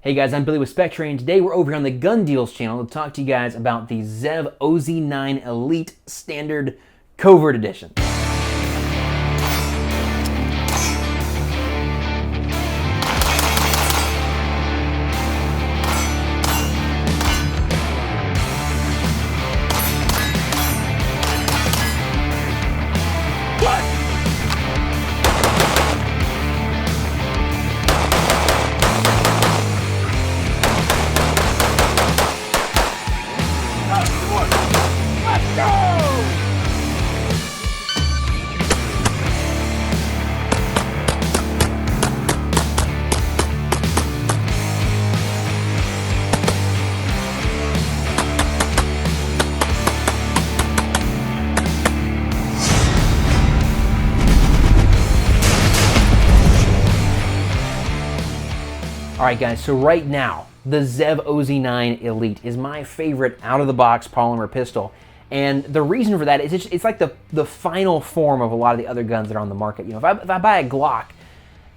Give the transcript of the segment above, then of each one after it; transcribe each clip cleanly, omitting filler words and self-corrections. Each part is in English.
Hey guys, I'm Billy with Spectre, and today we're over here on the Gun Deals channel to talk to you guys about the ZEV OZ9 Elite Standard Covert Edition. Alright guys, so right now, the ZEV OZ9 Elite is my favorite out-of-the-box polymer pistol. And the reason for that is it's like the final form of a lot of the other guns that are on the market. You know, if I buy a Glock,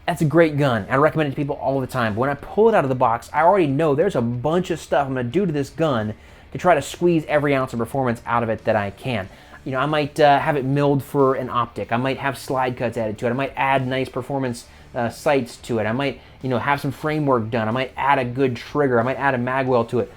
that's a great gun. I recommend it to people all the time. But when I pull it out of the box, I already know there's a bunch of stuff I'm going to do to this gun to try to squeeze every ounce of performance out of it that I can. You know, I might have it milled for an optic. I might have slide cuts added to it. I might add nice performance sights to it. I might, you know, have some framework done. I might add a good trigger. I might add a magwell to it.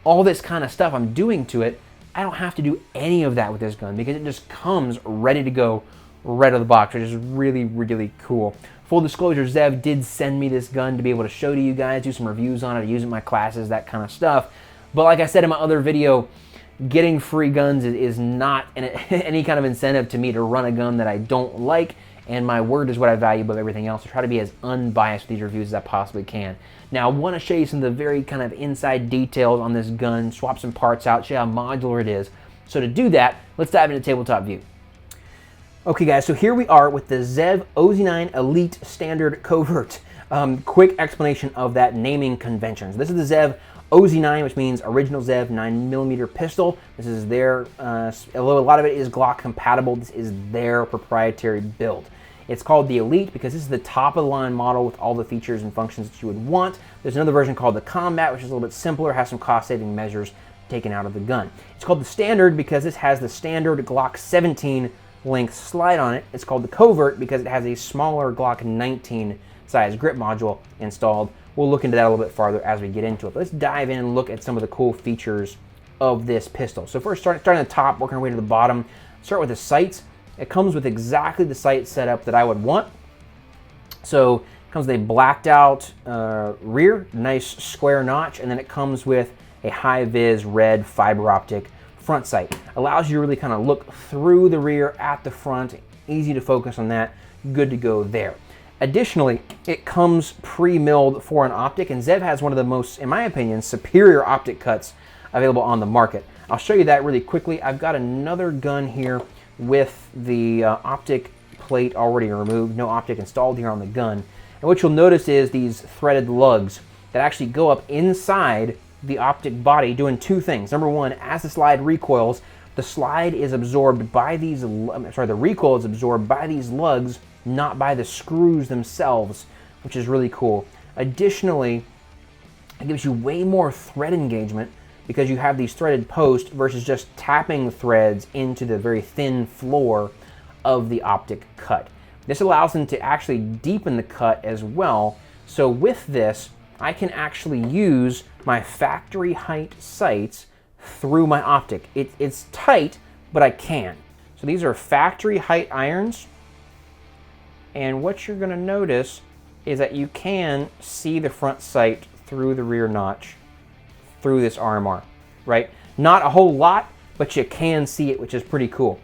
All this kind of stuff I'm doing to it, I don't have to do any of that with this gun because it just comes ready to go right out of the box, which is really, really cool. Full disclosure, ZEV did send me this gun to be able to show to you guys, do some reviews on it, use it in my classes, that kind of stuff. But like I said in my other video, getting free guns is not any kind of incentive to me to run a gun that I don't like, and my word is what I value above everything else. I try to be as unbiased with these reviews as I possibly can. Now, I want to show you some of the very kind of inside details on this gun, swap some parts out, show you how modular it is. So to do that, let's dive into tabletop view. Okay guys, so here we are with the ZEV OZ9 Elite Standard Covert. Quick explanation of that naming conventions. This is the ZEV OZ9, which means original ZEV 9mm pistol. This is their, although a lot of it is Glock compatible, this is their proprietary build. It's called the Elite because this is the top of the line model with all the features and functions that you would want. There's another version called the Combat, which is a little bit simpler, has some cost saving measures taken out of the gun. It's called the Standard because this has the standard Glock 17 length slide on it. It's called the Covert because it has a smaller Glock 19 size grip module installed. We'll look into that a little bit farther as we get into it. But let's dive in and look at some of the cool features of this pistol. So first, starting at the top, working our way to the bottom, start with the sights. It comes with exactly the sight setup that I would want. So it comes with a blacked out rear, nice square notch, and then it comes with a high-vis red fiber optic front sight. Allows you to really kind of look through the rear at the front, easy to focus on that, good to go there. Additionally, it comes pre-milled for an optic, and ZEV has one of the most, in my opinion, superior optic cuts available on the market. I'll show you that really quickly. I've got another gun here with the optic plate already removed, no optic installed here on the gun. And what you'll notice is these threaded lugs that actually go up inside the optic body doing two things. Number one, as the slide recoils, the slide is absorbed by these, the recoil is absorbed by these lugs, not by the screws themselves, which is really cool. Additionally, it gives you way more thread engagement because you have these threaded posts versus just tapping threads into the very thin floor of the optic cut. This allows them to actually deepen the cut as well. So with this, I can actually use my factory height sights through my optic. It's tight, but I can. So these are factory height irons. And what you're going to notice is that you can see the front sight through the rear notch, through this RMR, right? Not a whole lot, but you can see it, which is pretty cool.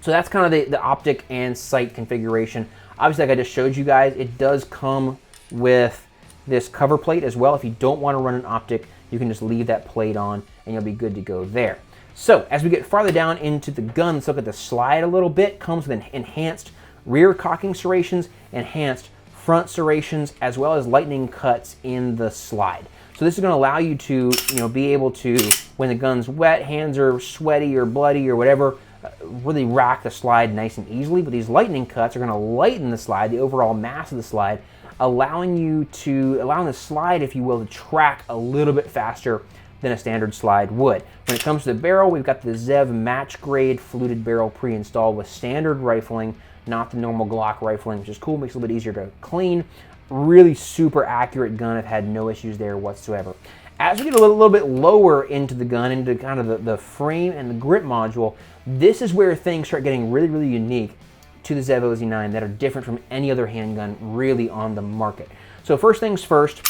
So that's kind of the optic and sight configuration. Obviously, like I just showed you guys, it does come with this cover plate as well. If you don't want to run an optic, you can just leave that plate on and you'll be good to go there. So as we get farther down into the gun, let's look at the slide a little bit. Comes with an enhanced rear cocking serrations, enhanced front serrations, as well as lightning cuts in the slide. So this is going to allow you to, be able to, when the gun's wet, hands are sweaty or bloody or whatever, really rack the slide nice and easily. But these lightning cuts are going to lighten the slide, the overall mass of the slide, allowing the slide, if you will, to track a little bit faster than a standard slide would. When it comes to the barrel, we've got the ZEV match grade fluted barrel pre-installed with standard rifling, not the normal Glock rifling, which is cool, makes it a little bit easier to clean. Really super accurate gun. I've had no issues there whatsoever. As we get a little bit lower into the gun, into kind of the frame and the grip module, this is where things start getting really, really unique to the ZEV OZ9 that are different from any other handgun really on the market. So first things first,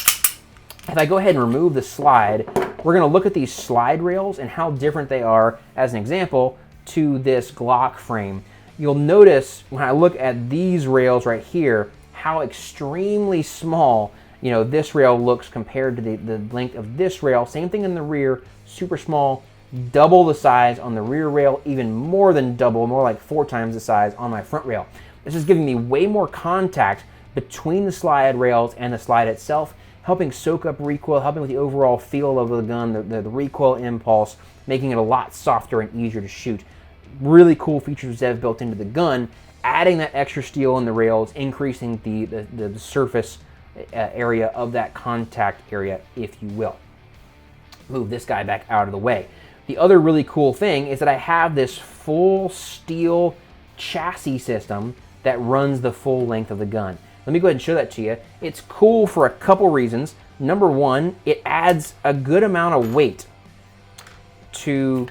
if I go ahead and remove the slide, we're going to look at these slide rails and how different they are, as an example, to this Glock frame. You'll notice when I look at these rails right here, how extremely small, you know, this rail looks compared to the length of this rail. Same thing in the rear, super small, double the size on the rear rail, even more than double, more like 4 times the size on my front rail. This is giving me way more contact between the slide rails and the slide itself, helping soak up recoil, helping with the overall feel of the gun, the recoil impulse, making it a lot softer and easier to shoot. Really cool features ZEV built into the gun, adding that extra steel in the rails, increasing the surface area of that contact area, if you will. Move this guy back out of the way. The other really cool thing is that I have this full steel chassis system that runs the full length of the gun. Let me go ahead and show that to you. It's cool for a couple reasons. Number one, it adds a good amount of weight to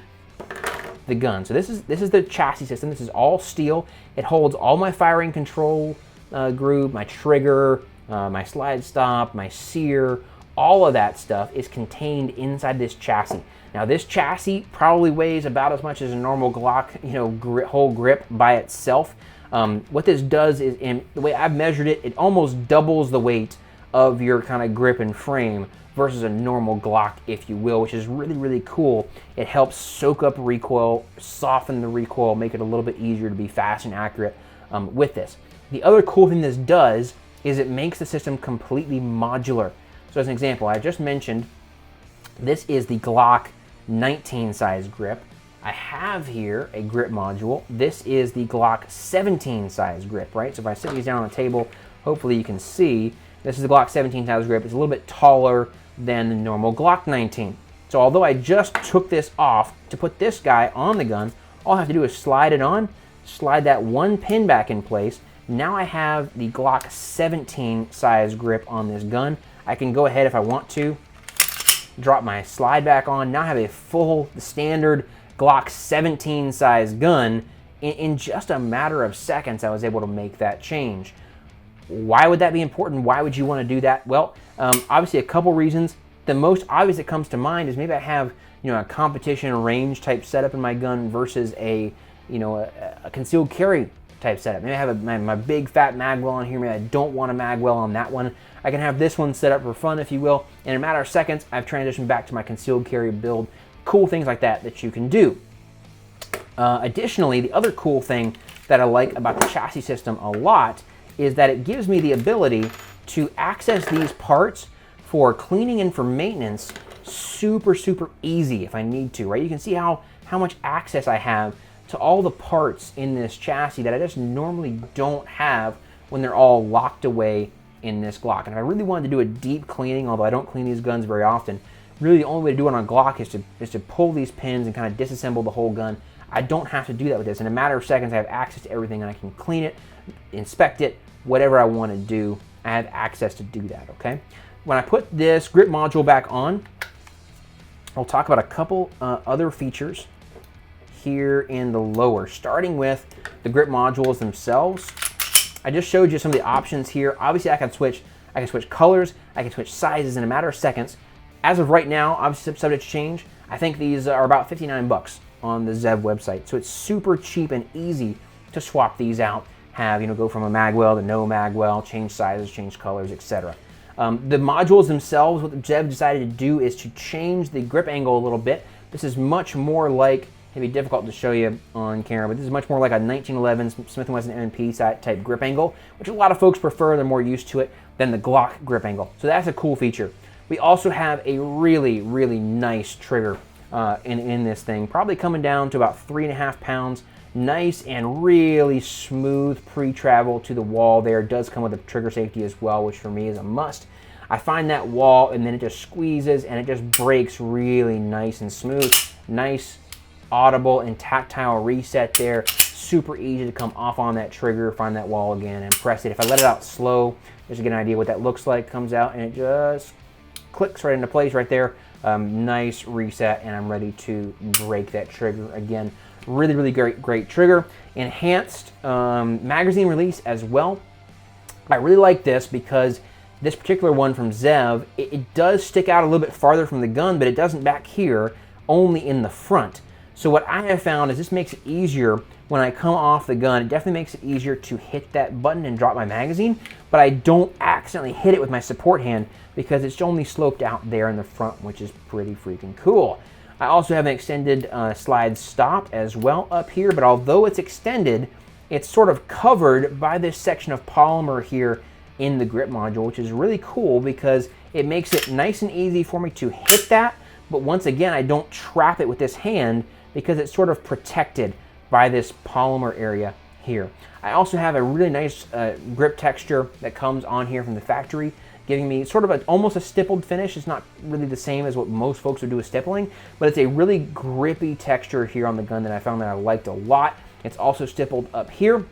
the gun. So this is the chassis system. This is all steel. It holds all my firing control groove, my trigger, my slide stop, my sear, all of that stuff is contained inside this chassis. Now this chassis probably weighs about as much as a normal Glock, you know, whole grip by itself. What this does is, in the way I've measured it, it almost doubles the weight of your kind of grip and frame versus a normal Glock, if you will, which is really, really cool. It helps soak up recoil, soften the recoil, make it a little bit easier to be fast and accurate with this. The other cool thing this does is it makes the system completely modular. So as an example, I just mentioned, this is the Glock 19 size grip. I have here a grip module. This is the Glock 17 size grip, right? So if I sit these down on the table, hopefully you can see, this is the Glock 17 size grip. It's a little bit taller than the normal Glock 19. So although I just took this off to put this guy on the gun, all I have to do is slide it on, slide that one pin back in place. Now I have the Glock 17 size grip on this gun. I can go ahead if I want to, drop my slide back on. Now I have a full standard Glock 17 size gun. In just a matter of seconds, I was able to make that change. Why would that be important? Why would you want to do that? Well, obviously a couple reasons. The most obvious that comes to mind is maybe I have, you know, a competition range type setup in my gun versus a, you know, a concealed carry type setup. Maybe I have my big fat magwell on here. Maybe I don't want a magwell on that one. I can have this one set up for fun, if you will. In a matter of seconds, I've transitioned back to my concealed carry build. Cool things like that you can do. Additionally, the other cool thing that I like about the chassis system a lot is that it gives me the ability to access these parts for cleaning and for maintenance super, super easy if I need to, right? You can see how much access I have to all the parts in this chassis that I just normally don't have when they're all locked away in this Glock. And if I really wanted to do a deep cleaning, although I don't clean these guns very often, really the only way to do it on a Glock is to pull these pins and kind of disassemble the whole gun. I don't have to do that with this. In a matter of seconds, I have access to everything and I can clean it, inspect it, whatever I want to do, I have access to do that, okay? When I put this grip module back on, I'll talk about a couple other features here in the lower, starting with the grip modules themselves. I just showed you some of the options here. Obviously, I can switch colors, I can switch sizes in a matter of seconds. As of right now, obviously subject to change, I think these are about 59 bucks on the ZEV website. So it's super cheap and easy to swap these out, have, you know, go from a magwell to no magwell, change sizes, change colors, etc. The modules themselves, what the ZEV decided to do is to change the grip angle a little bit. This is much more like, it'd be difficult to show you on camera, but this is much more like a 1911 Smith & Wesson M&P type grip angle, which a lot of folks prefer. They're more used to it than the Glock grip angle. So that's a cool feature. We also have a really, really nice trigger in this thing, probably coming down to about 3.5 pounds. Nice and really smooth pre-travel to the wall there. It does come with a trigger safety as well, which for me is a must. I find that wall and then it just squeezes and it just breaks really nice and smooth. Nice audible and tactile reset there. Super easy to come off on that trigger, find that wall again and press it. If I let it out slow, just to get an idea what that looks like, comes out and it just clicks right into place right there. Nice reset and I'm ready to break that trigger again. Really, really great trigger. Enhanced magazine release as well. I really like this because this particular one from ZEV, it does stick out a little bit farther from the gun, but it doesn't back here, only in the front. So what I have found is this makes it easier when I come off the gun. It definitely makes it easier to hit that button and drop my magazine, but I don't accidentally hit it with my support hand because it's only sloped out there in the front, which is pretty freaking cool. I also have an extended slide stop as well up here, but although it's extended, it's sort of covered by this section of polymer here in the grip module, which is really cool because it makes it nice and easy for me to hit that. But once again, I don't trap it with this hand because it's sort of protected by this polymer area here. I also have a really nice grip texture that comes on here from the factory, giving me sort of almost a stippled finish. It's not really the same as what most folks would do with stippling, but it's a really grippy texture here on the gun that I found that I liked a lot. It's also stippled up here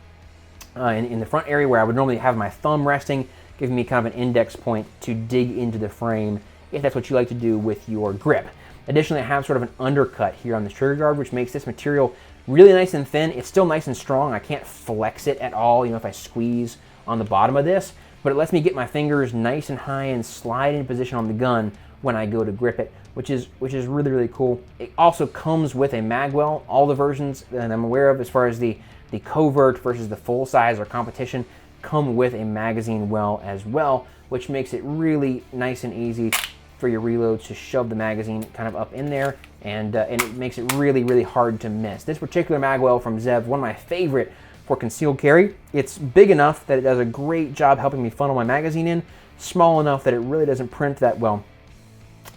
in the front area where I would normally have my thumb resting, giving me kind of an index point to dig into the frame if that's what you like to do with your grip. Additionally, I have sort of an undercut here on the trigger guard, which makes this material really nice and thin. It's still nice and strong. I can't flex it at all, if I squeeze on the bottom of this, but it lets me get my fingers nice and high and slide in position on the gun when I go to grip it, which is really, really cool. It also comes with a magwell. All the versions that I'm aware of as far as the Covert versus the full size or competition come with a magazine well as well, which makes it really nice and easy for your reloads to shove the magazine kind of up in there, and it makes it really, really hard to miss. This particular magwell from ZEV, one of my favorite for concealed carry. It's big enough that it does a great job helping me funnel my magazine in, small enough that it really doesn't print that well,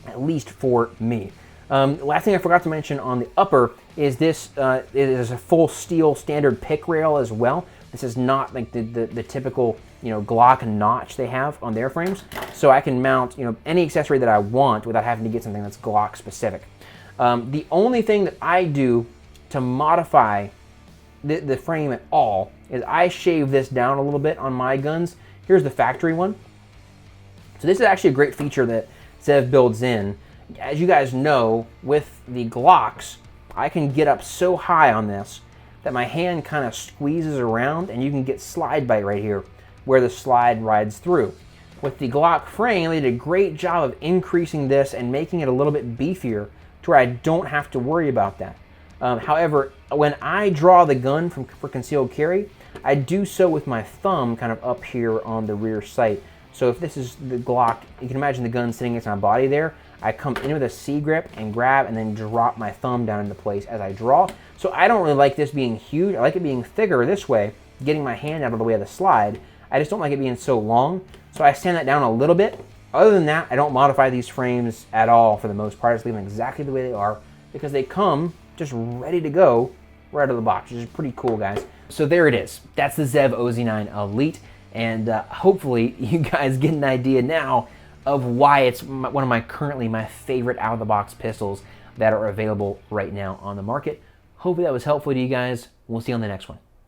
at least for me. Last thing I forgot to mention on the upper is this it is a full steel standard pick rail as well. This is not like the typical Glock notch they have on their frames, so I can mount any accessory that I want without having to get something that's Glock specific. The only thing that I do to modify the frame at all is I shave this down a little bit on my guns. Here's the factory one. So this is actually a great feature that ZEV builds in. As you guys know, with the Glocks, I can get up so high on this that my hand kind of squeezes around and you can get slide bite right here where the slide rides through. With the Glock frame, they did a great job of increasing this and making it a little bit beefier to where I don't have to worry about that. However, when I draw the gun for concealed carry, I do so with my thumb kind of up here on the rear sight. So if this is the Glock, you can imagine the gun sitting against my body there. I come in with a C grip and grab and then drop my thumb down into place as I draw. So I don't really like this being huge. I like it being thicker this way, getting my hand out of the way of the slide. I just don't like it being so long. So I sand that down a little bit. Other than that, I don't modify these frames at all for the most part. I just leave them exactly the way they are because they come just ready to go right out of the box, which is pretty cool, guys. So there it is. That's the ZEV OZ9 Elite. And hopefully you guys get an idea now of why it's one of currently my favorite out-of-the-box pistols that are available right now on the market. Hopefully that was helpful to you guys. We'll see you on the next one.